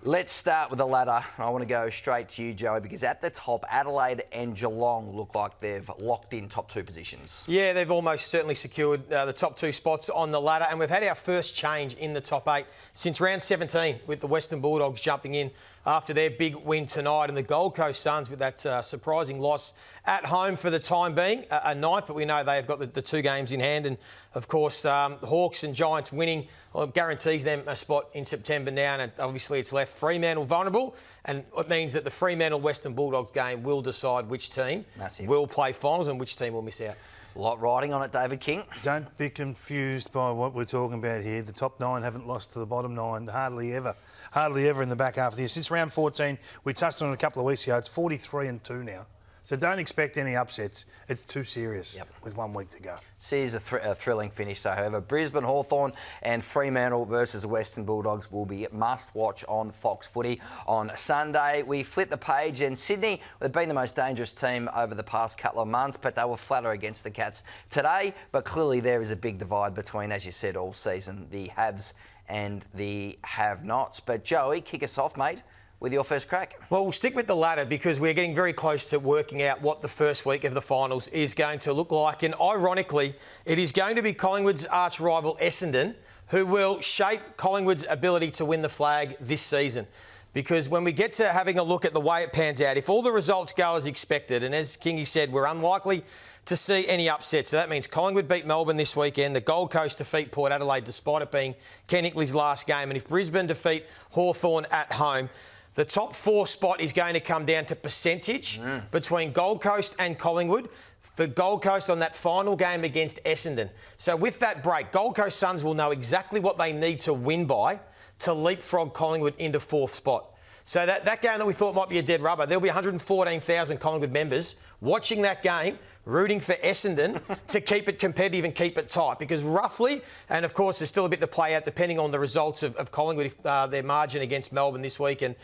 Let's start with the ladder. I want to go straight to you, Joey, because at the top, Adelaide and Geelong look like they've locked in top two positions. Yeah, they've almost certainly secured the top two spots on the ladder, and we've had our first change in the top eight since round 17, with the Western Bulldogs jumping in after their big win tonight, and the Gold Coast Suns with that surprising loss at home for the time being, a ninth, but we know they've got the two games in hand, and of course the Hawks and Giants winning guarantees them a spot in September now, and obviously it's left Fremantle vulnerable, and it means that the Fremantle-Western Bulldogs game will decide which team will play finals and which team will miss out. A lot riding on it, David King. Don't be confused by what we're talking about here. The top nine haven't lost to the bottom nine hardly ever in the back half of the year. Since round 14, we touched on it a couple of weeks ago, it's 43-2 now. So don't expect any upsets. It's too serious with 1 week to go. Sees a thrilling finish, though. However, Brisbane, Hawthorn and Fremantle versus the Western Bulldogs will be must-watch on Fox Footy on Sunday. We flip the page, and Sydney, they've been the most dangerous team over the past couple of months, but they were flatter against the Cats today. But clearly there is a big divide between, as you said, all season, the haves and the have-nots. But Joey, kick us off, mate, with your first crack. Well, we'll stick with the ladder because we're getting very close to working out what the first week of the finals is going to look like. And ironically, it is going to be Collingwood's arch rival Essendon who will shape Collingwood's ability to win the flag this season. Because when we get to having a look at the way it pans out, if all the results go as expected, and as Kingy said, we're unlikely to see any upsets. So that means Collingwood beat Melbourne this weekend, the Gold Coast defeat Port Adelaide despite it being Ken Hickley's last game, and if Brisbane defeat Hawthorn at home, the top four spot is going to come down to percentage between Gold Coast and Collingwood for Gold Coast on that final game against Essendon. So with that break, Gold Coast Suns will know exactly what they need to win by to leapfrog Collingwood into fourth spot. So that game that we thought might be a dead rubber, there'll be 114,000 Collingwood members watching that game, rooting for Essendon to keep it competitive and keep it tight. Because roughly, and of course there's still a bit to play out depending on the results of Collingwood, if, their margin against Melbourne this week and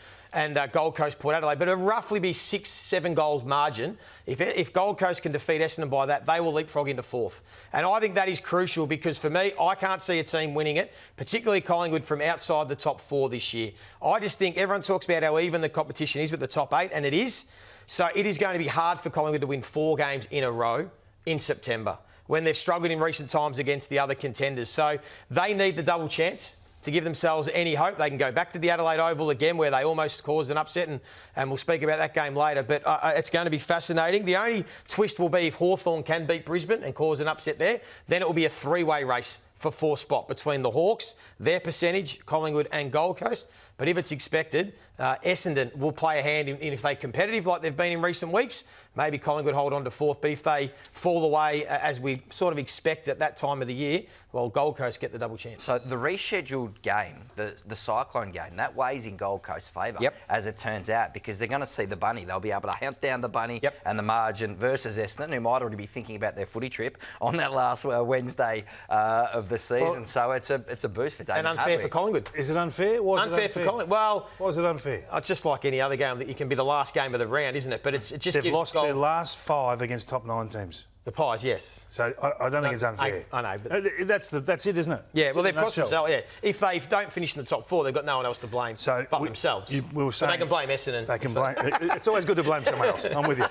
Gold Coast, Port Adelaide, but it'll roughly be 6-7 goals margin. If Gold Coast can defeat Essendon by that, they will leapfrog into fourth. And I think that is crucial because for me, I can't see a team winning it, particularly Collingwood, from outside the top four this year. I just think everyone talks about how even the competition is with the top eight, and it is. So it is going to be hard for Collingwood to win 4 games in a row in September when they've struggled in recent times against the other contenders. So they need the double chance to give themselves any hope. They can go back to the Adelaide Oval again where they almost caused an upset, and we'll speak about that game later. But it's going to be fascinating. The only twist will be if Hawthorn can beat Brisbane and cause an upset there, then it will be a 3-way race for 4th spot between the Hawks, their percentage, Collingwood and Gold Coast. But if it's expected, Essendon will play a hand in if they're competitive like they've been in recent weeks. Maybe Collingwood hold on to 4th, but if they fall away as we sort of expect at that time of the year, well, Gold Coast get the double chance. So the rescheduled game, the Cyclone game, that weighs in Gold Coast's favour, as it turns out, because they're going to see the bunny. They'll be able to hunt down the bunny and the margin versus Essendon, who might already be thinking about their footy trip on that last Wednesday of the season. Well, so it's a boost for David. And unfair for Collingwood. Is it unfair? Unfair for Collingwood. Well, why is it unfair? It's just like any other game that you can be the last game of the round, isn't it? But it just they've gives lost their last 5 against top 9 teams. The Pies, yes. So I don't think it's unfair. I know. But that's it, isn't it? Yeah, well, they've cost themselves, If they don't finish in the top 4, they've got no one else to blame but themselves. But they can blame Essendon. They can blame... It's always good to blame someone else. I'm with you.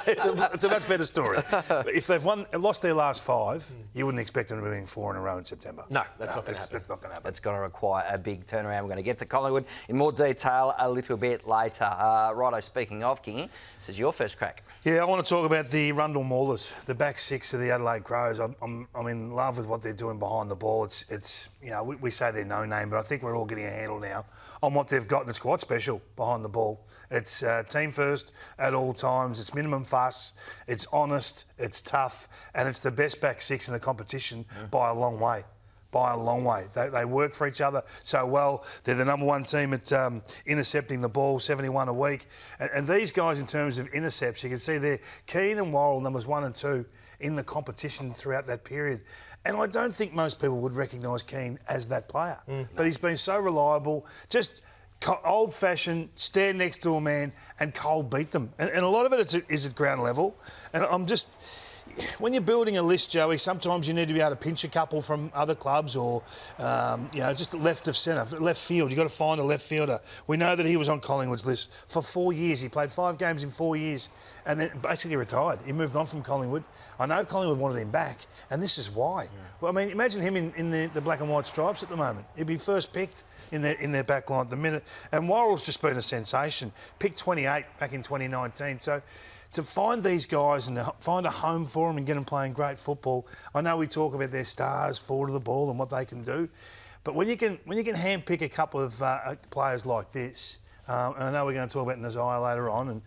It's a much better story. But if they've lost their last 5, you wouldn't expect them to be winning 4 in a row in September. No, that's not going to happen. That's not going to happen. It's going to require a big turnaround. We're going to get to Collingwood in more detail a little bit later. Righto, speaking of, Kingy, this is your first crack. Yeah, I want to talk about the Rundle Maulers, the back 6 of the Adelaide Crows. I'm in love with what they're doing behind the ball. It's you know, we say they're no name, but I think we're all getting a handle now on what they've got, and it's quite special behind the ball. It's team first at all times. It's minimum fuss. It's honest. It's tough, and it's the best back 6 in the competition by a long way. By a long way. They work for each other so well. They're the number 1 team at intercepting the ball, 71 a week. And these guys, in terms of intercepts, you can see they're Keane and Worrell, numbers 1 and 2, in the competition throughout that period. And I don't think most people would recognise Keane as that player. But he's been so reliable, just old-fashioned, stand next to a man and cold beat them. And a lot of it is at ground level. And I'm just... when you're building a list, Joey, sometimes you need to be able to pinch a couple from other clubs or, just left of centre, left field. You've got to find a left fielder. We know that he was on Collingwood's list for 4 years. He played 5 games in 4 years and then basically retired. He moved on from Collingwood. I know Collingwood wanted him back, and this is why. Yeah. Well, I mean, imagine him in the black and white stripes at the moment. He'd be first picked in their back line at the minute. And Worrell's just been a sensation. Picked 28 back in 2019. So to find these guys and to find a home for them and get them playing great football, I know we talk about their stars forward of the ball and what they can do, but when you can handpick a couple of players like this, and I know we're going to talk about Nazaya later on, and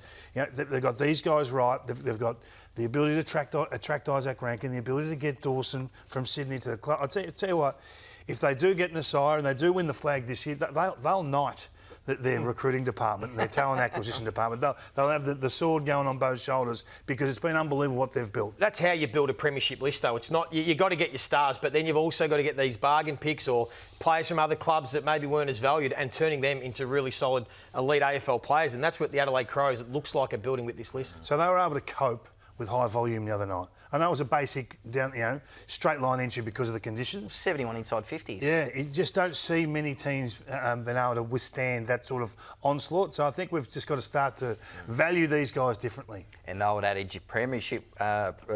they've got these guys right. They've got the ability to attract Isaac Rankin, the ability to get Dawson from Sydney to the club. I'll tell you what, if they do get Nazaya and they do win the flag this year, they'll knight their recruiting department and their talent acquisition department. They'll have the sword going on both shoulders because it's been unbelievable what they've built. That's how you build a premiership list, though. It's not you got to get your stars, but then you've also got to get these bargain picks or players from other clubs that maybe weren't as valued and turning them into really solid elite AFL players. And that's what the Adelaide Crows, it looks like, are building with this list. So they were able to cope with high volume the other night. I know it was a basic straight line entry because of the conditions. 71 inside 50s. Yeah, you just don't see many teams being able to withstand that sort of onslaught. So I think we've just got to start to value these guys differently. And the old adage, premiership,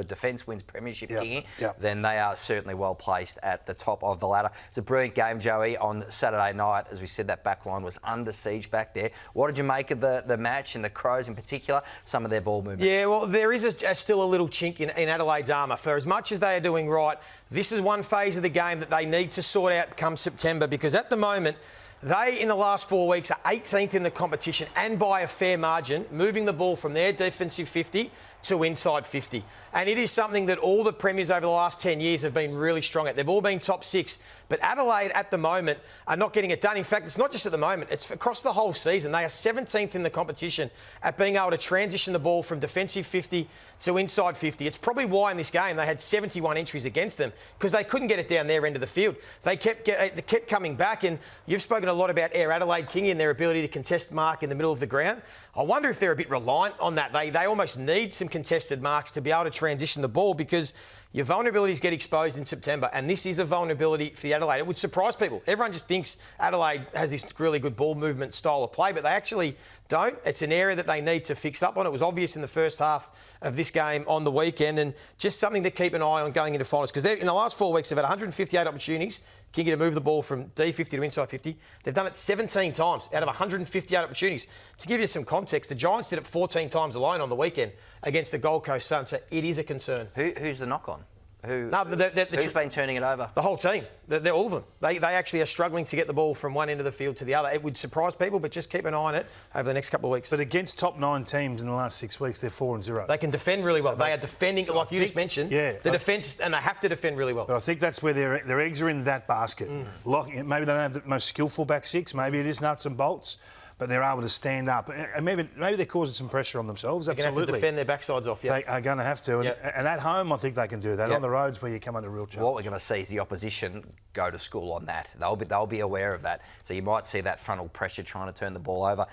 defence wins premiership king, then they are certainly well placed at the top of the ladder. It's a brilliant game, Joey, on Saturday night. As we said, that back line was under siege back there. What did you make of the match and the Crows in particular, some of their ball movement? Yeah, well, there is still a little chink in Adelaide's armour. For as much as they are doing right, this is one phase of the game that they need to sort out come September, because at the moment, they, in the last 4 weeks, are 18th in the competition and by a fair margin, moving the ball from their defensive 50 to inside 50. And it is something that all the premiers over the last 10 years have been really strong at. They've all been top 6. But Adelaide, at the moment, are not getting it done. In fact, it's not just at the moment. It's across the whole season. They are 17th in the competition at being able to transition the ball from defensive 50 to inside 50. It's probably why in this game they had 71 entries against them, because they couldn't get it down their end of the field. They kept coming back, and you've spoken a lot about Air Adelaide, Kingy, and their ability to contest mark in the middle of the ground. I wonder if they're a bit reliant on that. They almost need some contested marks to be able to transition the ball, because your vulnerabilities get exposed in September, and this is a vulnerability for the Adelaide. It would surprise people. Everyone just thinks Adelaide has this really good ball movement style of play, but they actually don't. It's an area that they need to fix up on. It was obvious in the first half of this game on the weekend, and just something to keep an eye on going into finals, because in the last 4 weeks they've had 158 opportunities, Kingy, to move the ball from D50 to inside 50. They've done it 17 times out of 158 opportunities. To give you some context, the Giants did it 14 times alone on the weekend against the Gold Coast Suns, so it is a concern. Who's the knock on? Who's been turning it over? The whole team. They're all of them. They actually are struggling to get the ball from one end of the field to the other. It would surprise people, but just keep an eye on it over the next couple of weeks. But against top 9 teams in the last 6 weeks, they're 4-0. They can defend really well. They are defending, so like you just mentioned, the defence, and they have to defend really well. But I think that's where their eggs are in that basket. Maybe they don't have the most skillful back six. Maybe it is nuts and bolts. But they're able to stand up. And maybe they're causing some pressure on themselves. They're going to have to defend their backsides off, They are going to have to. And at home, I think they can do that. On the roads where you come under real challenge. What we're going to see is the opposition go to school on that. They'll be aware of that. So you might see that frontal pressure trying to turn the ball over.